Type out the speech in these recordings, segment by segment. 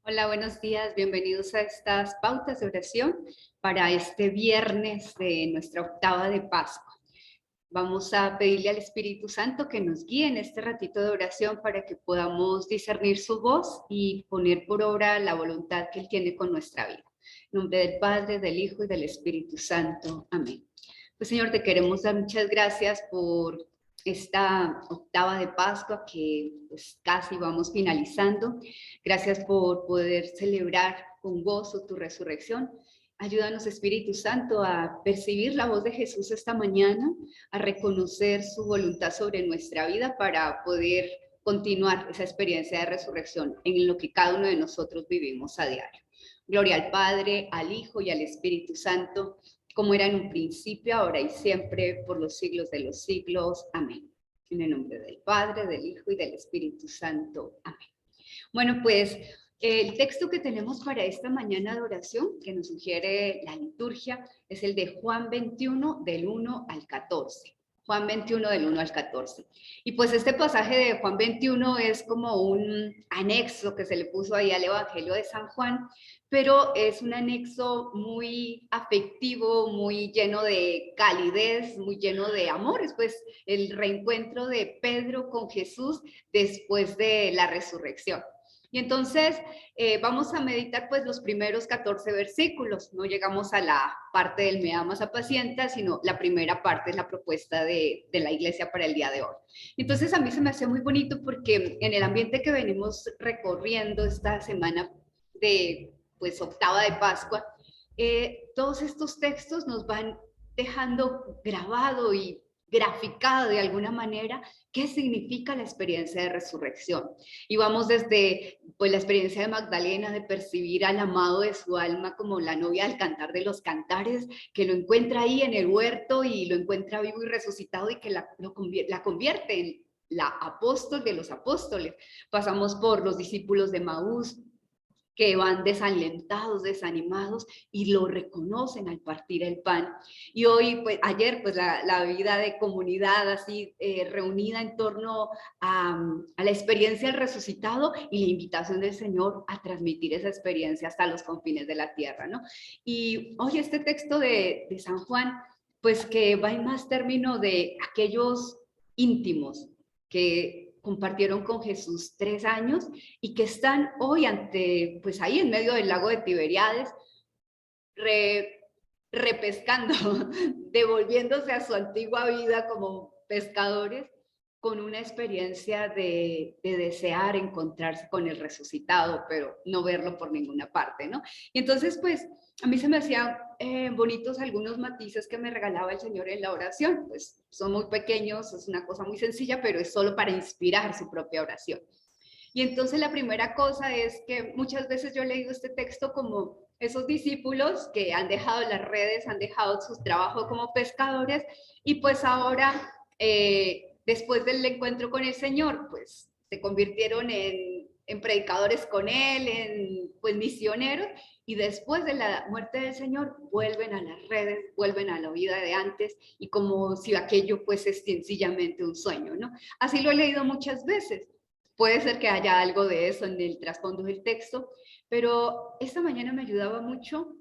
Hola, buenos días. Bienvenidos a estas pautas de oración para este viernes de nuestra octava de Pascua. Vamos a pedirle al Espíritu Santo que nos guíe en este ratito de oración para que podamos discernir su voz y poner por obra la voluntad que Él tiene con nuestra vida. En nombre del Padre, del Hijo y del Espíritu Santo. Amén. Pues Señor, te queremos dar muchas gracias por esta octava de Pascua que pues casi vamos finalizando. Gracias por poder celebrar con gozo tu resurrección. Ayúdanos, Espíritu Santo, a percibir la voz de Jesús esta mañana, a reconocer su voluntad sobre nuestra vida para poder continuar esa experiencia de resurrección en lo que cada uno de nosotros vivimos a diario. Gloria al Padre, al Hijo y al Espíritu Santo, como era en un principio, ahora y siempre, por los siglos de los siglos. Amén. En el nombre del Padre, del Hijo y del Espíritu Santo. Amén. Bueno, pues el texto que tenemos para esta mañana de oración, que nos sugiere la liturgia, es el de Juan 21, del 1 al 14. Juan 21, del 1 al 14. Y pues este pasaje de Juan 21 es como un anexo que se le puso ahí al Evangelio de San Juan, pero es un anexo muy afectivo, muy lleno de calidez, muy lleno de amores, pues el reencuentro de Pedro con Jesús después de la resurrección. Y entonces vamos a meditar pues los primeros 14 versículos. No llegamos a la parte del me amas apacienta, sino la primera parte es la propuesta de la iglesia para el día de hoy. Entonces a mí se me hace muy bonito porque en el ambiente que venimos recorriendo esta semana de pues octava de Pascua, todos estos textos nos van dejando grabado y graficado de alguna manera qué significa la experiencia de resurrección. Y vamos desde pues, la experiencia de Magdalena de percibir al amado de su alma como la novia del cantar de los cantares, que lo encuentra ahí en el huerto y lo encuentra vivo y resucitado y que la convierte en la apóstol de los apóstoles. Pasamos por los discípulos de Maús, que van desalentados, desanimados y lo reconocen al partir el pan. Y hoy, pues ayer, pues la vida de comunidad así reunida en torno a la experiencia del resucitado y la invitación del Señor a transmitir esa experiencia hasta los confines de la tierra, ¿no? Y hoy este texto de San Juan, pues que va en más término de aquellos íntimos que compartieron con Jesús 3 años y que están hoy ante, pues ahí en medio del lago de Tiberíades, re, repescando, devolviéndose a su antigua vida como pescadores, con una experiencia de desear encontrarse con el resucitado, pero no verlo por ninguna parte, ¿no? Y entonces, pues, a mí se me hacían bonitos algunos matices que me regalaba el Señor en la oración, pues son muy pequeños, es una cosa muy sencilla, pero es solo para inspirar su propia oración. Y entonces la primera cosa es que muchas veces yo he leído este texto como esos discípulos que han dejado las redes, han dejado su trabajo como pescadores y pues ahora, después del encuentro con el Señor, pues se convirtieron en predicadores con Él, en pues misioneros, y después de la muerte del Señor vuelven a las redes, vuelven a la vida de antes y como si aquello fuese sencillamente un sueño, ¿no? Así lo he leído muchas veces. Puede ser que haya algo de eso en el trasfondo del texto, pero esta mañana me ayudaba mucho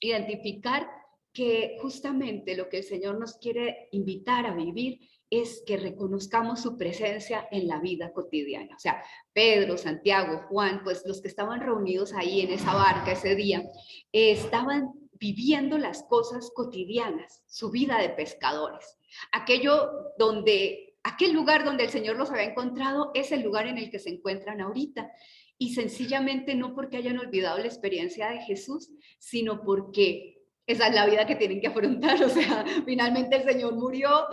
identificar que justamente lo que el Señor nos quiere invitar a vivir es que reconozcamos su presencia en la vida cotidiana. O sea, Pedro, Santiago, Juan, pues los que estaban reunidos ahí en esa barca ese día, estaban viviendo las cosas cotidianas, su vida de pescadores. Aquel lugar donde el Señor los había encontrado es el lugar en el que se encuentran ahorita. Y sencillamente no porque hayan olvidado la experiencia de Jesús, sino porque esa es la vida que tienen que afrontar. O sea, finalmente el Señor murió,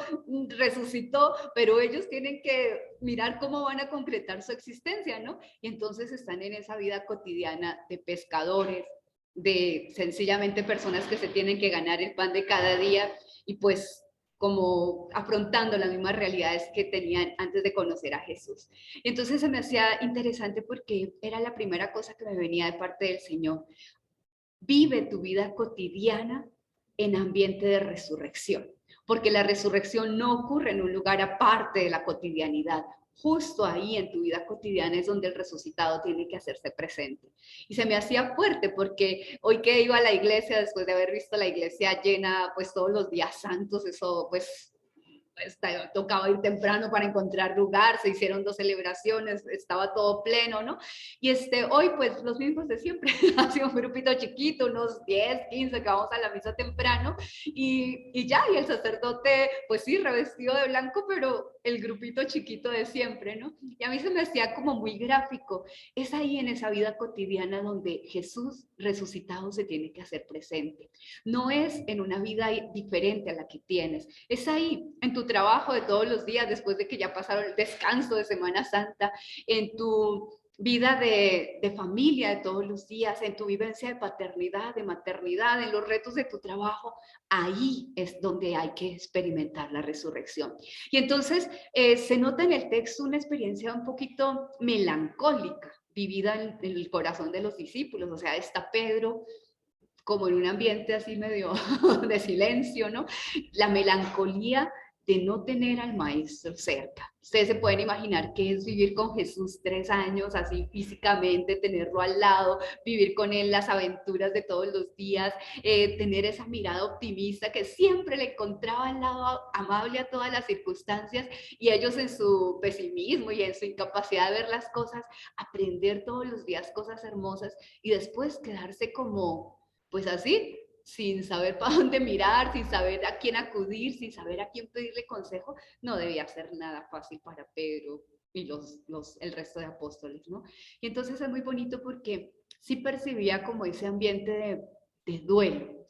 resucitó, pero ellos tienen que mirar cómo van a concretar su existencia, ¿no? Y entonces están en esa vida cotidiana de pescadores, de sencillamente personas que se tienen que ganar el pan de cada día y pues como afrontando las mismas realidades que tenían antes de conocer a Jesús. Entonces se me hacía interesante porque era la primera cosa que me venía de parte del Señor. Vive tu vida cotidiana en ambiente de resurrección, porque la resurrección no ocurre en un lugar aparte de la cotidianidad, justo ahí en tu vida cotidiana es donde el resucitado tiene que hacerse presente. Y se me hacía fuerte porque hoy que iba a la iglesia, después de haber visto la iglesia llena, pues todos los días santos, eso pues tocaba ir temprano para encontrar lugar, se hicieron 2 celebraciones, estaba todo pleno, ¿no? Y hoy pues los mismos de siempre, ha sido un grupito chiquito, unos 10, 15 que vamos a la misa temprano y ya, y el sacerdote pues sí, revestido de blanco, pero el grupito chiquito de siempre, ¿no? Y a mí se me hacía como muy gráfico, es ahí en esa vida cotidiana donde Jesús resucitado se tiene que hacer presente, no es en una vida diferente a la que tienes, es ahí en tu trabajo de todos los días, después de que ya pasaron el descanso de Semana Santa, en tu vida de familia de todos los días, en tu vivencia de paternidad, de maternidad, en los retos de tu trabajo, ahí es donde hay que experimentar la resurrección. Y entonces se nota en el texto una experiencia un poquito melancólica, vivida en el corazón de los discípulos, o sea, está Pedro como en un ambiente así medio de silencio, ¿no? La melancolía de no tener al maestro cerca. Ustedes se pueden imaginar qué es vivir con Jesús 3 años, así físicamente, tenerlo al lado, vivir con él las aventuras de todos los días, tener esa mirada optimista que siempre le encontraba al lado amable a todas las circunstancias y ellos en su pesimismo y en su incapacidad de ver las cosas, aprender todos los días cosas hermosas y después quedarse como, pues así, sin saber para dónde mirar, sin saber a quién acudir, sin saber a quién pedirle consejo, no debía ser nada fácil para Pedro y el resto de apóstoles, ¿no? Y entonces es muy bonito porque sí percibía como ese ambiente de duelo,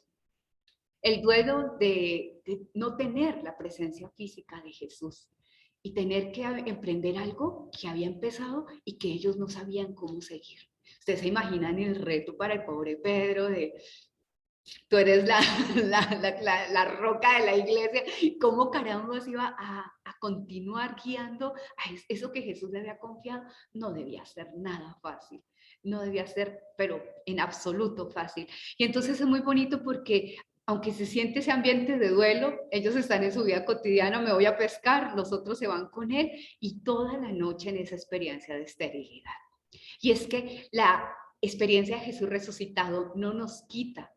el duelo de no tener la presencia física de Jesús y tener que emprender algo que había empezado y que ellos no sabían cómo seguir. Ustedes se imaginan el reto para el pobre Pedro de tú eres la roca de la iglesia, ¿cómo caramba se iba a continuar guiando a eso que Jesús le había confiado? No debía ser nada fácil, no debía ser, pero en absoluto fácil. Y entonces es muy bonito porque aunque se siente ese ambiente de duelo, ellos están en su vida cotidiana, me voy a pescar, los otros se van con él y toda la noche en esa experiencia de esterilidad. Y es que la experiencia de Jesús resucitado no nos quita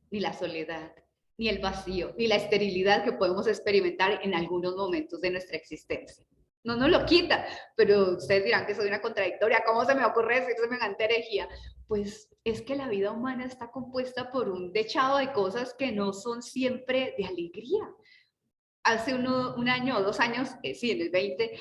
ni la soledad, ni el vacío, ni la esterilidad que podemos experimentar en algunos momentos de nuestra existencia. No nos lo quita, pero ustedes dirán que soy una contradictoria, ¿cómo se me ocurre decir semejante herejía? Pues es que la vida humana está compuesta por un dechado de cosas que no son siempre de alegría. Hace un año o 2 años, sí, en el 20,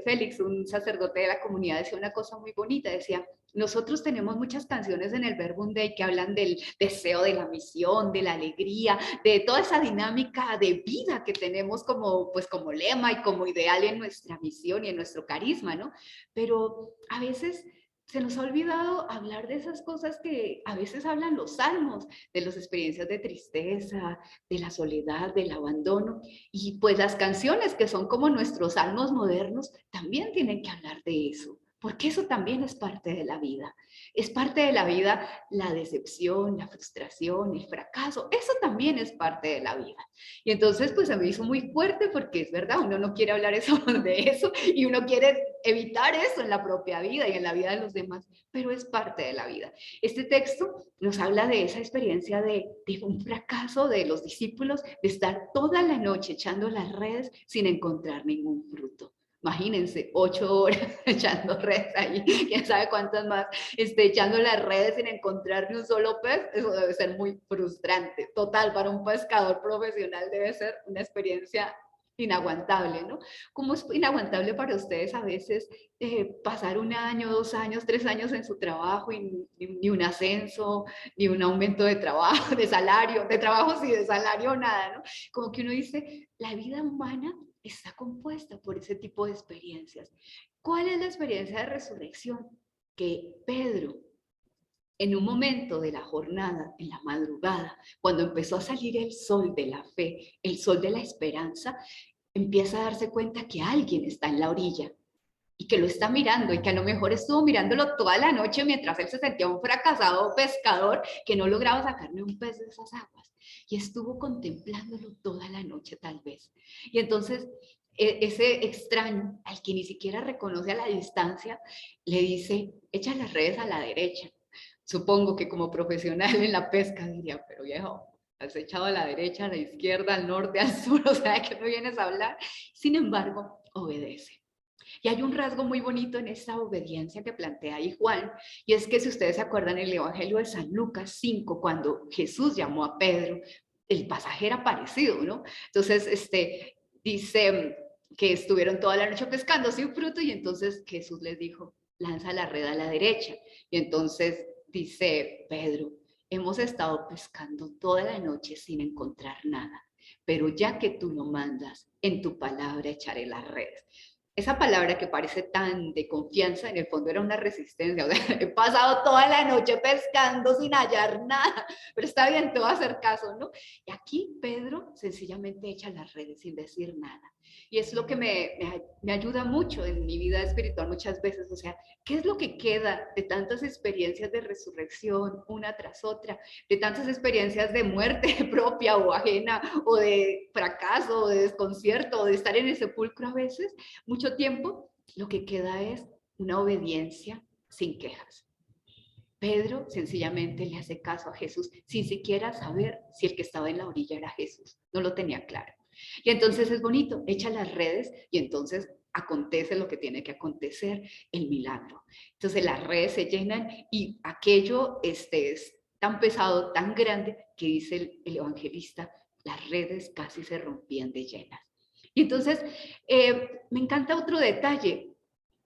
Félix, un sacerdote de la comunidad, decía una cosa muy bonita, decía, nosotros tenemos muchas canciones en el Verbum Dei que hablan del deseo de la misión, de la alegría, de toda esa dinámica de vida que tenemos como, pues, como lema y como ideal en nuestra misión y en nuestro carisma, ¿no? Pero a veces se nos ha olvidado hablar de esas cosas que a veces hablan los salmos, de las experiencias de tristeza, de la soledad, del abandono. Y pues las canciones que son como nuestros salmos modernos también tienen que hablar de eso, porque eso también es parte de la vida. Es parte de la vida la decepción, la frustración, el fracaso, eso también es parte de la vida. Y entonces pues se me hizo muy fuerte porque es verdad, uno no quiere hablar eso, de eso y uno quiere evitar eso en la propia vida y en la vida de los demás, pero es parte de la vida. Este texto nos habla de esa experiencia de un fracaso de los discípulos, de estar toda la noche echando las redes sin encontrar ningún fruto. Imagínense, 8 horas echando redes ahí, quién sabe cuántas más, echando las redes sin encontrar ni un solo pez, eso debe ser muy frustrante. Total, para un pescador profesional debe ser una experiencia inaguantable, ¿no? ¿Cómo es inaguantable para ustedes a veces pasar 1 año, 2 años, 3 años en su trabajo y ni un ascenso, ni un aumento de trabajo, de salario, de trabajo sí, de salario nada, ¿no? Como que uno dice, la vida humana está compuesta por ese tipo de experiencias. ¿Cuál es la experiencia de resurrección? Que Pedro, en un momento de la jornada, en la madrugada, cuando empezó a salir el sol de la fe, el sol de la esperanza, empieza a darse cuenta que alguien está en la orilla y que lo está mirando y que a lo mejor estuvo mirándolo toda la noche mientras él se sentía un fracasado pescador que no lograba sacar ni un pez de esas aguas. y estuvo contemplándolo toda la noche tal vez. Y entonces ese extraño, al que ni siquiera reconoce a la distancia, le dice, echa las redes a la derecha. Supongo que como profesional en la pesca diría, pero viejo, has echado a la derecha, a la izquierda, al norte, al sur, o sea, ¿de qué me vienes a hablar? Sin embargo, obedece. Y hay un rasgo muy bonito en esta obediencia que plantea ahí Juan, y es que si ustedes se acuerdan el Evangelio de San Lucas 5, cuando Jesús llamó a Pedro, el pasaje era parecido, ¿no? Entonces, dice que estuvieron toda la noche pescando sin fruto y entonces Jesús les dijo, lanza la red a la derecha. Y entonces dice Pedro, hemos estado pescando toda la noche sin encontrar nada, pero ya que tú lo mandas, en tu palabra echaré las redes. Esa palabra que parece tan de confianza, en el fondo era una resistencia. O sea, he pasado toda la noche pescando sin hallar nada, pero está bien, te voy a hacer caso, ¿no? Y aquí Pedro sencillamente echa las redes sin decir nada. Y es lo que me ayuda mucho en mi vida espiritual muchas veces. O sea, ¿qué es lo que queda de tantas experiencias de resurrección una tras otra? De tantas experiencias de muerte propia o ajena, o de fracaso, o de desconcierto, o de estar en el sepulcro a veces, mucho tiempo, lo que queda es una obediencia sin quejas. Pedro sencillamente le hace caso a Jesús sin siquiera saber si el que estaba en la orilla era Jesús. No lo tenía claro. Y entonces es bonito, echa las redes y entonces acontece lo que tiene que acontecer, el milagro. Entonces las redes se llenan y aquello es tan pesado, tan grande, que dice el evangelista, las redes casi se rompían de llenas. Y entonces me encanta otro detalle.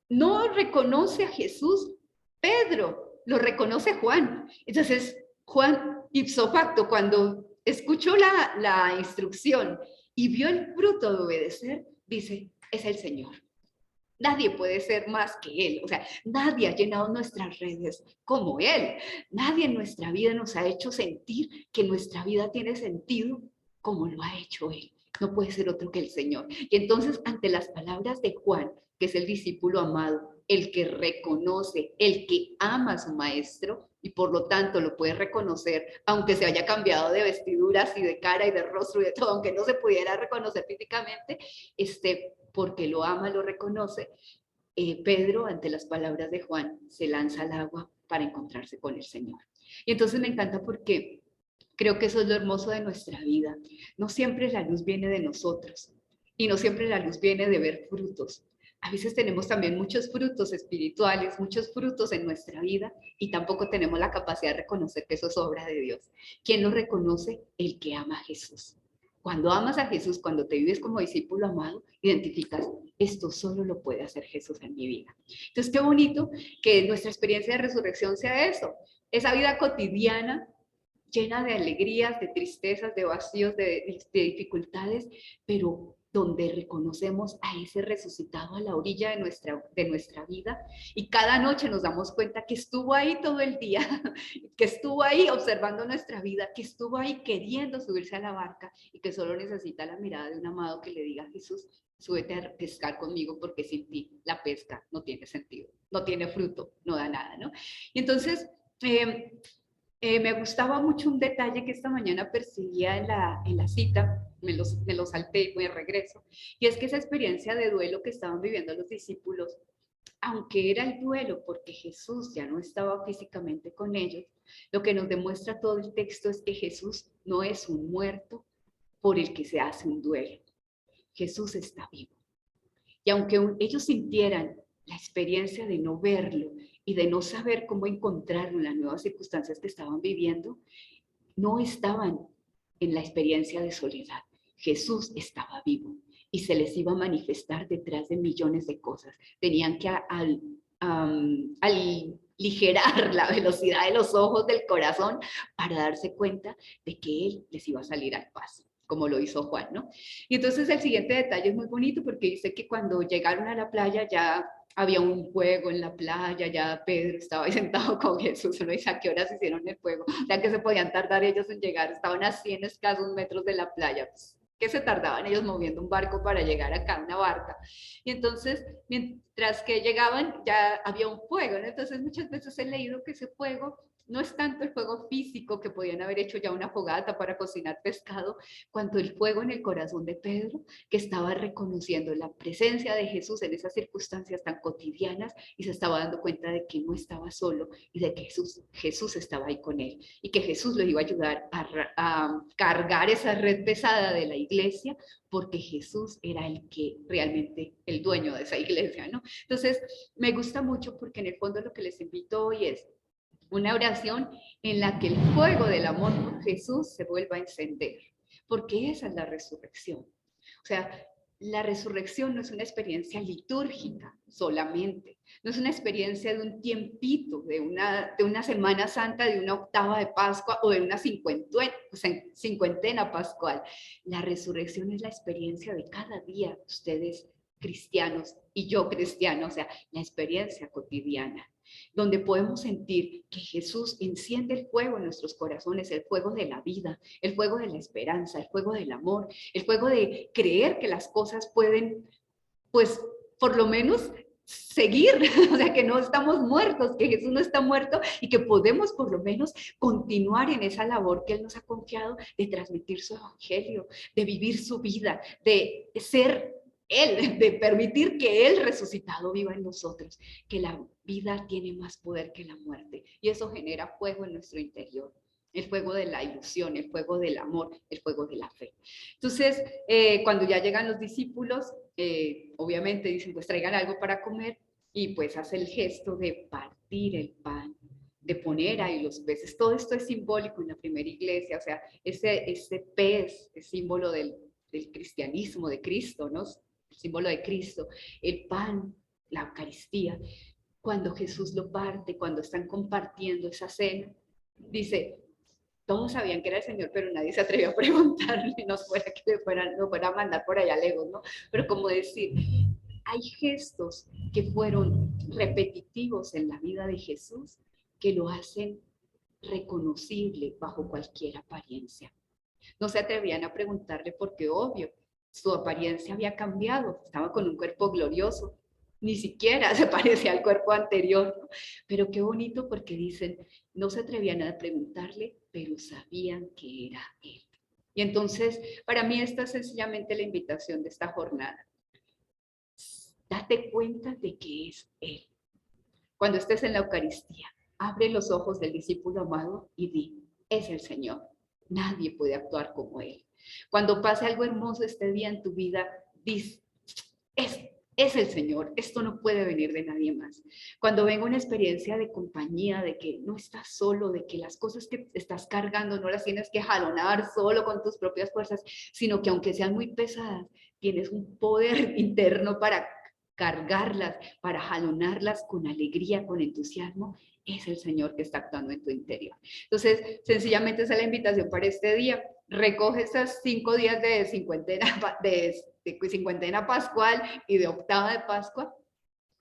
No reconoce a Jesús Pedro, lo reconoce Juan. Entonces Juan, ipso facto, cuando escuchó la instrucción y vio el fruto de obedecer, dice, es el Señor. Nadie puede ser más que Él. O sea, nadie ha llenado nuestras redes como Él. Nadie en nuestra vida nos ha hecho sentir que nuestra vida tiene sentido como lo ha hecho Él. No puede ser otro que el Señor. Y entonces, ante las palabras de Juan, que es el discípulo amado, el que reconoce, el que ama a su maestro y por lo tanto lo puede reconocer, aunque se haya cambiado de vestiduras y de cara y de rostro y de todo, aunque no se pudiera reconocer físicamente, porque lo ama, lo reconoce. Pedro, ante las palabras de Juan, se lanza al agua para encontrarse con el Señor. Y entonces me encanta porque creo que eso es lo hermoso de nuestra vida. No siempre la luz viene de nosotros y no siempre la luz viene de ver frutos. A veces tenemos también muchos frutos espirituales, muchos frutos en nuestra vida y tampoco tenemos la capacidad de reconocer que eso es obra de Dios. ¿Quién lo reconoce? El que ama a Jesús. Cuando amas a Jesús, cuando te vives como discípulo amado, identificas, esto solo lo puede hacer Jesús en mi vida. Entonces, qué bonito que nuestra experiencia de resurrección sea eso, esa vida cotidiana llena de alegrías, de tristezas, de vacíos, de dificultades, pero donde reconocemos a ese resucitado a la orilla de nuestra vida y cada noche nos damos cuenta que estuvo ahí todo el día, que estuvo ahí observando nuestra vida, que estuvo ahí queriendo subirse a la barca y que solo necesita la mirada de un amado que le diga, Jesús, súbete a pescar conmigo porque sin ti la pesca no tiene sentido, no tiene fruto, no da nada, ¿no? Y entonces, me gustaba mucho un detalle que esta mañana percibía en la cita, me lo salté y me regreso, y es que esa experiencia de duelo que estaban viviendo los discípulos, aunque era el duelo porque Jesús ya no estaba físicamente con ellos, lo que nos demuestra todo el texto es que Jesús no es un muerto por el que se hace un duelo. Jesús está vivo. Y aunque ellos sintieran la experiencia de no verlo y de no saber cómo encontrarlo en las nuevas circunstancias que estaban viviendo, no estaban en la experiencia de soledad. Jesús estaba vivo y se les iba a manifestar detrás de millones de cosas. Tenían que aligerar la velocidad de los ojos del corazón para darse cuenta de que Él les iba a salir al paso, como lo hizo Juan, ¿no? Y entonces el siguiente detalle es muy bonito porque dice que cuando llegaron a la playa ya había un fuego en la playa, ya Pedro estaba ahí sentado con Jesús, uno dice, ¿a qué horas hicieron el fuego? Ya que se podían tardar ellos en llegar, estaban a 100 escasos metros de la playa, pues, ¿qué se tardaban ellos moviendo un barco para llegar acá, una barca? Y entonces, mientras que llegaban, ya había un fuego, ¿no? Entonces muchas veces he leído que ese fuego no es tanto el fuego físico que podían haber hecho ya una fogata para cocinar pescado, cuanto el fuego en el corazón de Pedro, que estaba reconociendo la presencia de Jesús en esas circunstancias tan cotidianas y se estaba dando cuenta de que no estaba solo y de que Jesús estaba ahí con él y que Jesús lo iba a ayudar a cargar esa red pesada de la iglesia, porque Jesús era el que realmente el dueño de esa iglesia, ¿no? Entonces, me gusta mucho porque en el fondo lo que les invito hoy es una oración en la que el fuego del amor por Jesús se vuelva a encender, porque esa es la resurrección. O sea, la resurrección no es una experiencia litúrgica solamente, no es una experiencia de un tiempito, de una Semana Santa, de una octava de Pascua o de una cincuentena pascual. La resurrección es la experiencia de cada día, ustedes cristianos y yo cristiano, o sea, la experiencia cotidiana, donde podemos sentir que Jesús enciende el fuego en nuestros corazones, el fuego de la vida, el fuego de la esperanza, el fuego del amor, el fuego de creer que las cosas pueden, pues, por lo menos seguir, o sea, que no estamos muertos, que Jesús no está muerto y que podemos por lo menos continuar en esa labor que Él nos ha confiado de transmitir su evangelio, de vivir su vida, de ser Él, de permitir que Él resucitado viva en nosotros, que la vida tiene más poder que la muerte y eso genera fuego en nuestro interior. El fuego de la ilusión, el fuego del amor, el fuego de la fe. Entonces, cuando ya llegan los discípulos, obviamente dicen, pues traigan algo para comer y pues hace el gesto de partir el pan, de poner ahí los peces. Todo esto es simbólico en la primera iglesia, o sea, ese pez es símbolo del cristianismo, de Cristo, ¿no? El símbolo de Cristo, el pan, la Eucaristía. Cuando Jesús lo parte, cuando están compartiendo esa cena, dice, todos sabían que era el Señor, pero nadie se atrevió a preguntarle, no fuera que no fuera a mandar por allá lejos, ¿no? Pero como decir, hay gestos que fueron repetitivos en la vida de Jesús que lo hacen reconocible bajo cualquier apariencia. No se atrevían a preguntarle porque, obvio, su apariencia había cambiado, estaba con un cuerpo glorioso, ni siquiera se parecía al cuerpo anterior, ¿no? Pero qué bonito porque dicen, no se atrevían a preguntarle, pero sabían que era Él. Y entonces, para mí esta es sencillamente la invitación de esta jornada. Date cuenta de que es Él. Cuando estés en la Eucaristía, abre los ojos del discípulo amado y di, es el Señor. Nadie puede actuar como Él. Cuando pase algo hermoso este día en tu vida, dis, es el Señor, esto no puede venir de nadie más. Cuando venga una experiencia de compañía, de que no estás solo, de que las cosas que estás cargando no las tienes que jalonar solo con tus propias fuerzas, sino que aunque sean muy pesadas, tienes un poder interno para cargarlas, para jalonarlas con alegría, con entusiasmo, es el Señor que está actuando en tu interior. Entonces, sencillamente esa es la invitación para este día. Recoge estos 5 días de cincuentena pascual y de octava de Pascua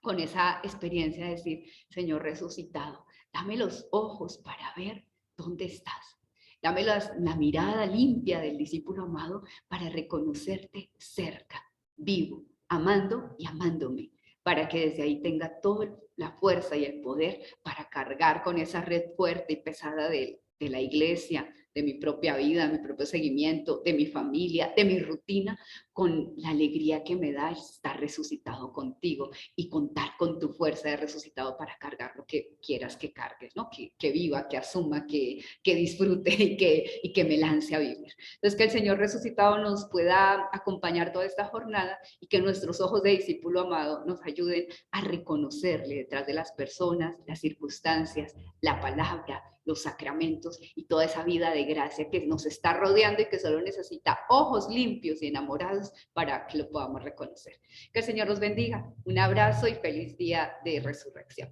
con esa experiencia de decir, Señor resucitado, dame los ojos para ver dónde estás. Dame la mirada limpia del discípulo amado para reconocerte cerca, vivo, amando y amándome, para que desde ahí tenga toda la fuerza y el poder para cargar con esa red fuerte y pesada de la iglesia, de mi propia vida, de mi propio seguimiento, de mi familia, de mi rutina, con la alegría que me da estar resucitado contigo y contar con tu fuerza de resucitado para cargar lo que quieras que cargues, ¿no? Que viva, que asuma, que disfrute y que me lance a vivir. Entonces, que el Señor resucitado nos pueda acompañar toda esta jornada y que nuestros ojos de discípulo amado nos ayuden a reconocerle detrás de las personas, las circunstancias, la palabra, los sacramentos y toda esa vida de gracia que nos está rodeando y que solo necesita ojos limpios y enamorados para que lo podamos reconocer. Que el Señor los bendiga. Un abrazo y feliz día de resurrección.